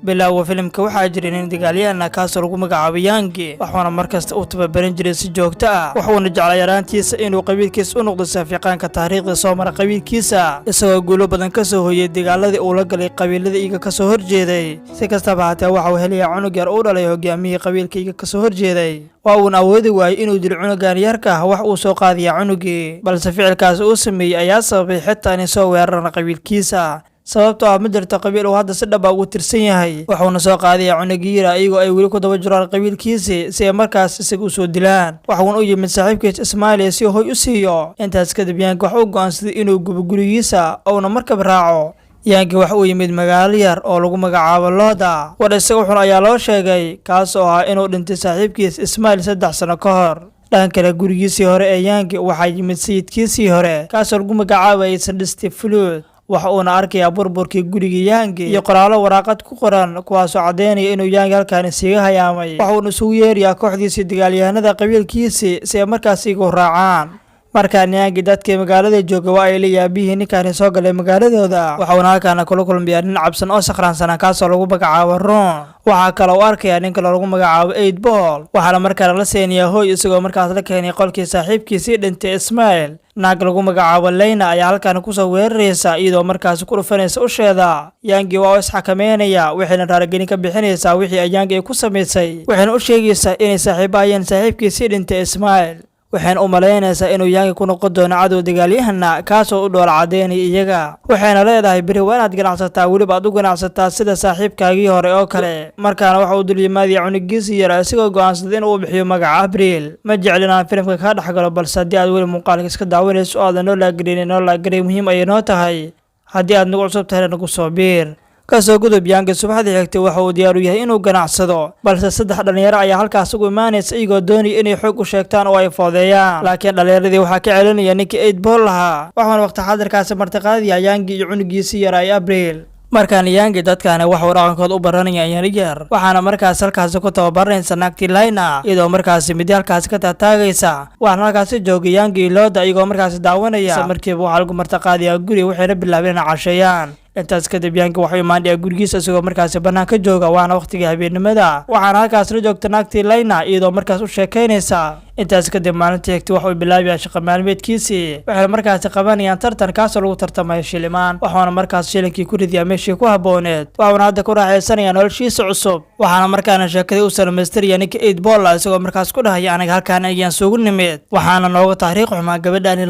bilowga filimka waxaa jiray nin dagaalyahanna kaasoo lagu magacaabo Yangi waxaana markasta uu tababaran jiray si joogto ah wuxuuna jeclaa yaraantiisa inuu qabiilkiisa u noqdo saafiiqaanka taariikhda soo mara qabiilkiisa isagoo guulo badan ka soo hooyay dagaaladii uu la galay qabiilada iyaga ka soo horjeeday si kastaba haatee waxa uu helay cunug yar oo dhalay hogaamiyay qabiilka iyaga ka soo horjeeday waa uu awoodi waayay inuu dilo cunugan yarka ah wax uu soo qaadiyaa cunugii balse ficilkaas uu sameeyay ayaa sababay xitaa in soo weerarana qabiilkiisa sababtoo ah ma jirto qabiil uu hadda si dhab ah ugu tirsan yahay wuxuuna soo qaadayaa cunugiira iyagoo ay weli ku daba jiraan qabiilkiisii si ay markaas isaga u soo dilaan waxuuna u yimid saaxiibkiis Ismaaciil si hoy u siiyo intaas kadib Yangi waxa uu go'aansaday inuu gubo gurigiisa oona markab raaco Yangi waxa uu yimid magaalo yar oo lagu magacaabo Looda waraysiga wuxuuna ayaa loo sheegay kaas oo ah inuu dhintay saaxiibkiis Ismaaciil 3 sano ka hor dhanka kale gurigiisii hore ee Yangi waxaa yimid sayidkiisii hore kaasoo lagu magacaabayay Sadisty Flood waxa uu arkayaa burburkii guriga Yangi iyo qoraallo waraaqad ku qoran kuwaasoo cadeynaya inuu Yangi halkaan isaga hayaamay waxuuna isugu yeerayaa kooxdiisii dagaalyahanada qabiilkiisii si ay markaas igu raacaan markaan Yangi dadkii magaalada jooga waa ay la yaabiyeen ninkaan soo galay magaaladooda waxaana halkaan kula kulmaya nin cabsan oo sakhraansan kaasoo lagu magacaabo Ron waxa kale oo arkayaa ninka lagu magacaabo 8 Ball waxaana markaan la seenayaa hooy isagoo markaas la keenay qolkii saaxiibkiisii dhintay Ismaaciil naag lagu magacaabo Leyna ayaa halkaan ku soo weeraraysa iyadoo markaas ku dhufanaysa usheeda Yangi waa isxakameynaya waxayna raargelin ka bixinaysaa wixii Yangi ku sameysay waxayna u sheegaysaa inay saaxiibayeen saaxiibkiisii dhintay Ismaaciil waxaan u maleynaysaa inuu Yangi ku noqon doono cadow dagaalyahanna kaasoo u dhool cadeynay iyaga waxayna leedahay bari waa inaad ganacsataa weliba aad u ganacsataa sida saaxiibkaagii hore oo kale markaana waxa uu dulyimaadaya cunugiisii yar isagoo go'aansaday inuu bixiyo magaca Abriil ma jeclinaan filimka ka dhaxgalo balse haddii aad weli muuqaalka iska daawanayso oo aad noo laagreey muhiim ay noo tahay haddii aad nagu cusub tahay nagu soo biir kasoo gudub Yangi subaxdii xigtay waxa uu diyaar u yahay inuu ganacsado balse 3 dhalinyaro ayaa halkaas ugu imaanaysa iyagoo doonaya inay xoog u sheegtaan oo ay foodeeyaan laakiin dhalinyaradii waxaa ka celinaya ninkii 8 Ball lahaa waxaana waqti xaadirkaas martiqaadaya Yangi iyo cunugiisii yar ay Abriil markaan Yangi dadkaana wax dhaqankood u baranayaan yar waxaana markaas halkaas ku tababaranaysa naagtii Leyna iyadoo markaas mid halkaas ka taagaysa waxaana halkaas joogay Yangi Looda iyagoo markaas daawanaya markiiba waxa lagu martiqaadaya guri waxayna bilaabeen casheeyaan intaas kadib Yangi waxa uu imaanay gurigiisa isagoo markaas banaanka jooga waana waqtiga habeenimada waxaana halkaas la joogta naagtii Leyna iyadoo markaas u sheekeynaysa intaas kadib maalintii xigtay waxa uu bilaabay shaqo maalmeedkiisii waxay markaas qabanayaan tartan kaas oo lagu tartamay shilimaan waxaana markaas shilinkii ku ridiyaa meeshii ku habooneed waxaana hadda ku raaxaysanaya noloshiisa cusub waxaana markaana sheekadii u salamaystiraya ninka 8 Ball isagoo markaas ku dhahaya aniga halkaan ayaan suugu nimid waxaana nooga taariikh xumaa gabadhaani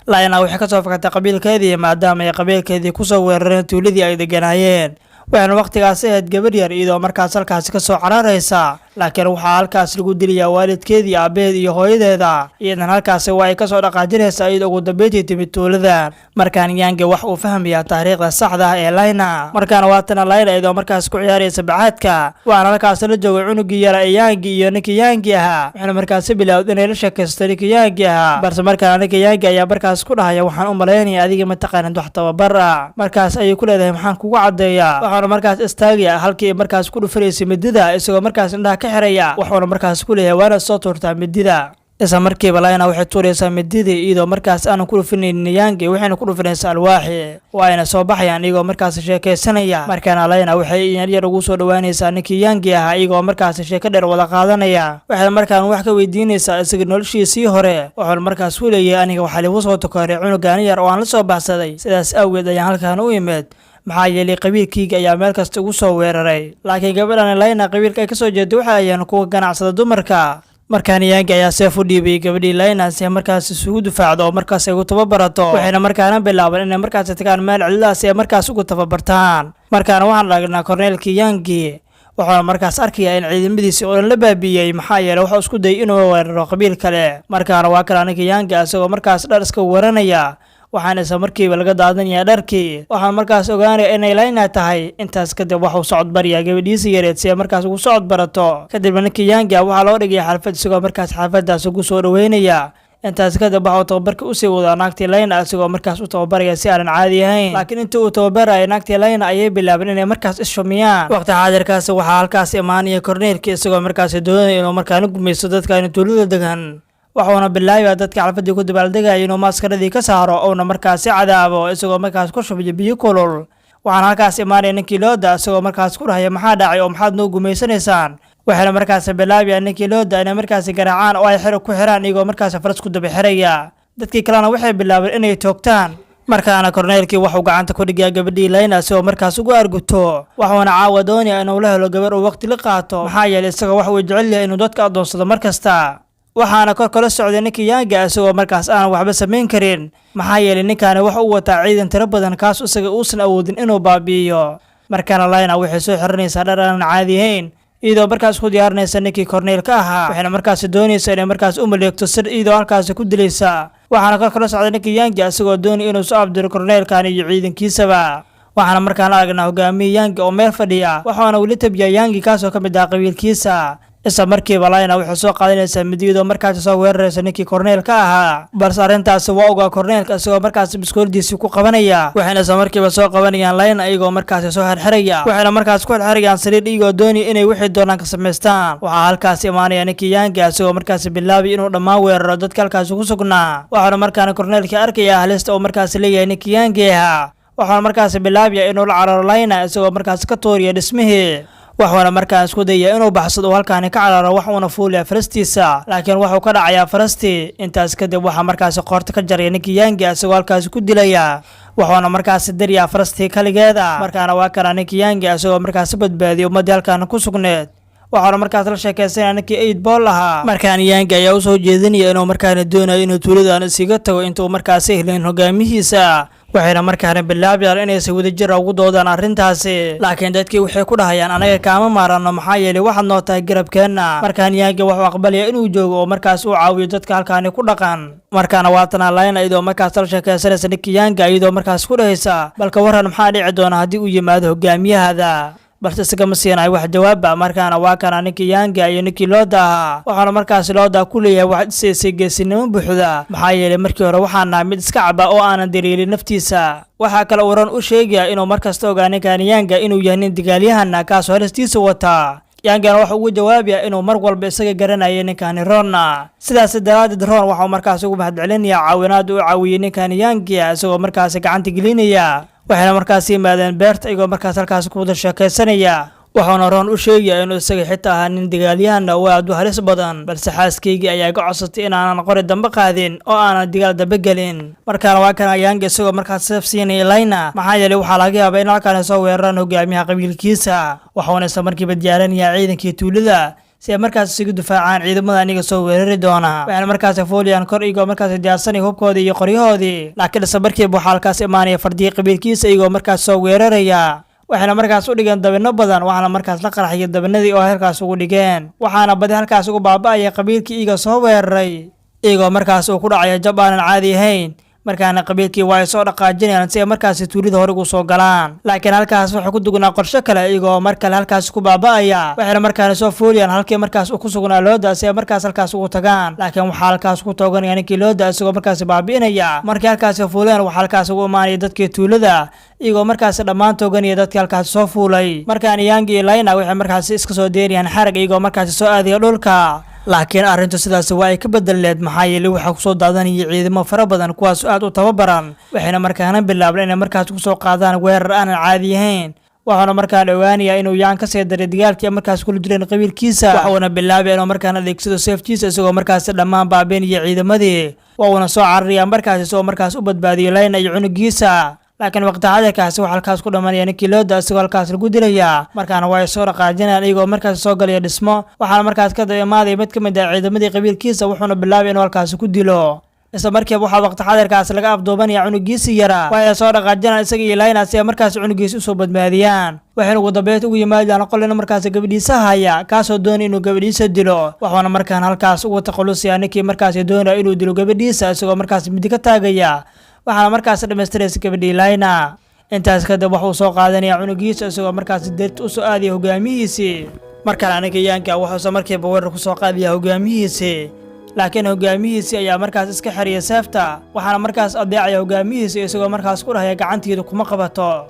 Leyna waxay ka soo fakatay qabiilkeedii maadaama ay qabiilkeedii ku soo weerareen tuuladii ay deganaayeen waxaana waqtigaas ahayd gabar yar iyadoo markaas halkaas ka soo cararaysa laakiin waxaa halkaas lagu dilayaa waalidkeedii aabeed iyo hooyadeeda iyadan halkaas waa ay ka soo dhaqaajinaysaa iyadoo ugu dambeyntii timid tuulada markaan Yangi wax uu fahmayaa taariikhda saxda ah ee Leyna markaan waatana Leyna iyadoo markaas ku ciyaaraysa bacaadka waxaana halkaas la joogay cunugii yar ee Yangi iyo ninkii Yangi ahaa waxaana markaas bilaawday inay la sheekaysto ninkii Yangi ahaa balse markaan ninkii Yangi ayaa markaas ku dhahaya waxaan u maleynayaa adiga ma taqaanid wax tababar ah markaas ayay ku leedahay maxaan kugu cadeeyaa waxaana markaas istaagaya halkii markaas ku dhufareysay midida isagoo markaas indhaha ka xiraya waxaana markaas ku leeyahay waana soo tuurtaa midida isla markiiba Leyna waxay tuuraysaa mididii iyadoo markaas aan ku dhufinaynin Yangi waxayna ku dhufinaysaa alwaaxi waayna soo baxayaan iyagoo markaas sheekaysanaya markaana Leyna waxay yar ugu soo dhawaanaysaa ninkii Yangi ahaa iyagoo markaas sheeko dheer wada qaadanaya waxay markaan wax ka weydiinaysaa isaga noloshiisii hore waxaan markaas u leeyahay aniga waxa lagu soo takoray cunugan yar oo aan la soo baxsaday sidaas awgeed ayaan halkaan u imid maxaa yeelay qabiilkayga ayaa meel kasta ugu soo weeraray laakiin gabadhan Leyna qabiilka ay ka soo jeeday waxa ayaan kuwa ganacsada dumarka markaan Yangi ayaa seef u dhiibay gabadhii Leyna si markaas isugu difaacdo oo markaas ay ugu tababarato waxayna markaana bilaabeen inay markaas tagaan meel ciidaas ay markaas ugu tababartaan markaana waxaan aragnaa korneelkii Yangi waxaana markaas arkayaa in ciidamadiisa oo la baabiyay maxaa yeelay waxa isku day inuu weeraro qabiil kale markaana waa kala ninkii Yangi asagoo markaas dhar iska waranaya waxaana isla markiiba laga daadanayaa dharkii waxaan markaas ogaanaya inay Leyna tahay intaas kadib waxa uu socod bariyaa gabadhiisii yareed si ay markaas ugu socod barato kadib ninkii Yangi waxaa loo dhigay xalfad isagoo markaas xalfadaas ugu soo dhaweynaya intaas kadib waxa uu tababarka u sii wadaa naagtii Leyna isagoo markaas u tababaraya si aan caadi ahayn laakiin intii uu tababaraya naagtii Leyna ayay bilaabeen inay markaas ishumiyaan waqti xaadirkaas waxaa halkaas imaanaya korneelkii isagoo markaas doonaya inuu markaan gumaysto dadka tuulada degan waxaana bilaabay dadka xalfadii ku dabaaldegay inuu maaskaradii ka saaro oo markaas cadaabo isagoo markaas ku shubay biyo kulul waxaana halkaas imaanaya ninkii looda isagoo markaas ku dhahaya maxaa dhacay oo maxaad noo gumaysanaysaan waxayna markaas bilaabaya ninkii looda inay markaas garaacaan oo ay xiro ku xiraan iyagoo markaas faras ku daba xiraya dadkii kalena waxay bilaabeen inay toogtaan markaana korneelkii wuxuu gacanta ku dhigaya gabadhii Layna si uu markaas ugu arguto waxaana caawa doonaya inuu la helo gabar oo waqti la qaato maxaa yeelay isaga wax uu jecel yahay inuu dadka adoonsado markasta waxaana kala socday ninkii Yanga isagoo markaas aan waxba sameyn karin maxaa yeelay ninkaani wax uu wataa ciidan tiro badan kaas isaga uusan awoodin inuu baabi'iyo markaana Layna waxay soo xiranaysaa dhar aan caadi ahayn iyadoo markaas ku diyaarinaysa ninkii korneelka ahaa waxayna markaas doonaysaa inay markaas u maleegto sir iyadoo halkaas ku dilaysa waxaana kala socday ninkii Yanga isagoo doonaya inuu soo abdiro korneelkan iyo ciidankiisaba waxaana markaan aragnaa hogaamiye Yanga oo meel fadhiya waxaana wali tabiya Yanga kaasoo ka mid ah qabiilkiisa isla markiiba Layna waxay soo qaadanaysaa midiyada markaas soo weeraraysa ninkii korneelka ahaa balse arrintaas waa ogaa korneelka isagoo markaas biskooldiisii ku qabanaya waxayna isla markiiba soo qabanayaan Layna iyagoo markaas soo xirxiraya waxayna markaas ku xirxirayaan saliid iyagoo doonaya inay wixii doonaan ka sameystaan waxaa halkaas imaanaya ninkii Yanga isagoo markaas bilaabay inuu dhammaan weeraro dadka halkaas ku sugnaa waxaana markaan korneelka arkaya halista oo markaas leeyahay ninkii Yanga waxaana markaas bilaabaya inuu la cararo Layna isagoo markaas ka tooriya dhismihii waxaana markaas isku dayay inuu baxsado halkaan ka cararo waxuna fuulay farastiisa laakiin wuxuu ka dhacayaa farastii intaas kadib waxa markaas qoorta ka jaray ninkii Yanga isagoo halkaas ku dilaya waxaana markaas dariya farastii kaligeeda markaana waa kana ninkii Yanga isagoo markaas badbaadiyay ummadii halkaan ku sugneed waxaana markaas la sheekaysanaya ninkii 8 bool ahaa markaan Yanga ayaa u soo jeedinaya inuu markaan doonayo inuu tuuladan isiga tago intuu markaas helin hogaamihiisa waxayna markaan bilaabayaan inay si wadajir ugu doodaan arrintaasi laakiin dadkii waxay ku dhahayaan anaga kaama maarano maxaa yeelay waxaad noo tahay garabkeena markaan Yanga wuxuu aqbalaya inuu joogo oo markaas uu caawiyo dadka halkaan ku dhaqan markaana waatana Layna iyadoo markaas la sheekaysanaysa ninkii Yanga iyadoo markaas ku dhahaysa balka waran maxaa dhici doona haddii uu yimaado hogaamiyahada balse isaga ma siinay wax jawaab ah markaana waa kana ninkii Yanga iyo ninkii looda ahaa waxaana markaas looda ku leeyahay wax isay geesinimo buuxda maxaa yeelay markii hore waxaana mid iska caba oo aanan dareelin naftiisa waxa kale waran u sheegaya inuu markasta ogaa ninkan Yanga inuu yahay nin dagaalyahan kaas horistiisa wata Yanga waxa uu jawaabaya inuu mar walba isaga garanayay ninkan Ronna sidaas daraadid Ron waxa markaas ugu mahadcelinaya caawinaad uu caawiyay ninkan Yanga isagoo markaas gacanta gelinaya waxayna markaas yimaadeen beerta iyagoo markaas halkaas ku wada sheekaysanaya waxaana Ron u sheegay inuu isaga xitaa ahaa nin dagaalyahan oo aad u halis badan balse xaaskeyga ayaa ka codsatay inaanan qori dambe qaadin oo aanan dagaal dambe gelin markaana waa kana Yanga isagoo markaas safsiinay Layna maxaa yeelay waxa laga yaabaa in halkaan soo weeraraan hogaamiyaha qabiilkiisa waxaana isla markiiba diyaarinaya ciidankii tuulada si ay markaas isugu difaacaan ciidamada aniga soo weerari doona waxaana markaas fooliyaan kor iyagoo markaas diyaarsanay hubkoodii iyo qoryahoodii laakiin isla markiiba waxa halkaas imaanaya fardii qabiilkiisa iyagoo markaas soo weeraraya waxaana markaas u dhigeen dabino badan waxaana markaas la qarxiyay dabinadii oo halkaas ugu dhigeen waxaana badi halkaas ugu baaba'aya qabiilkii iyaga soo weeraray iyagoo markaas uu ku dhacay jab aan caadi ahayn markaana qabiilkii way soo dhaqaajinayaan si ay markaas tuulida hore ugu soo galaan laakiin halkaas waxa ku dugnaa qorshe kale iyagoo markale halkaas ku baaba'aya waxayna markaas soo fooliyaan halkii markaas ku sugnaa looda si ay markaas halkaas ugu tagaan laakiin waxa halkaas ku tooganaya ninkii looda isagoo markaas baabi'inaya markii halkaas fuuleen waxa halkaas ugu imaanaya dadkii tuulada iyagoo markaas dhammaan tooganaya dadkii halkaas soo fuulay markaan Yanga iyo Layna waxay markaas iska soo deeriyaan xarag iyagoo markaas soo aadaya dhulka laakiin arrintu sidaas waa ay ka bedeleed maxaa yeelay waxa ku soo daadanaya ciidamo fara badan kuwaas aad u tababaran waxayna markaana bilaabeen inay markaas ku soo qaadaan weerar aan caadi ahayn waxaana markaan ogaanaya inuu Yanga ka sii daray dagaalkii markaas kula jireen qabiilkiisa waxaana bilaabay inuu markaan adeegsado safetiisa isagoo markaas dhammaan baabeenaya ciidamadii waxaana soo cararaya markaas isagoo markaas u badbaadiyay Layna iyo cunugiisa laakiin waqti hadalkaas waxa halkaas ku dhamanaya ninkii looda isagoo halkaas lagu dilaya markaana way soo dhaqaajinayaan iyagoo markaas soo galaya dhismo waxaana markaas ka dayamaaday mid ka mid ah ciidamadii qabiilkiisa wuxuuna bilaabay inuu halkaas ku dilo isla markiiba waxa waqti hadalkaas laga afduubanaya cunugiisa yara way soo dhaqaajinayaan isaga iyo Layna si ay markaas cunugiisa u soo badbaadiyaan waxayna ugu dambeeyay ugu yimaadaan qolina markaas gabadhiisa haya kaasoo doonay inuu gabadhiisa dilo waxaana markaan halkaas ugu taqalusaya ninkii markaas doonay inuu dilo gabadhiisa isagoo markaas mid ka taagaya waxaana markaas dhameystiraysa gabadhii Layna intaas kadib waxa uu soo qaadanaya cunugiisa isagoo markaas deed u soo aadaya hogaamihiisa markaan aniga Yanga waxa soo markiiba weerar ku soo qaadaya hogaamihiisa laakiin hogaamihiisa ayaa markaas iska xiriyay seefta waxaana markaas adeecaya hogaamihiisa isagoo markaas ku dhahaya gacantiisa kuma qabato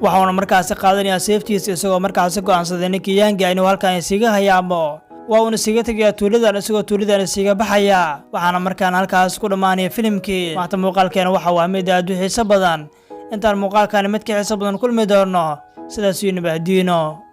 waxaana markaas qaadanaya seeftiisa isagoo markaas go'aansaday ninkii Yanga inuu halkaan isiga hayaamo waa uu isiga tagay tuuladan isagoo tuuladan isiga baxaya waxaana markaan halkaas ku dhamaanay filimkii maanta muuqaalkeena waxa waa mid aad u xiiso badan intaan muuqaalkaani mid ka xiiso badan kulmi doono sidaas iyo nabadiino.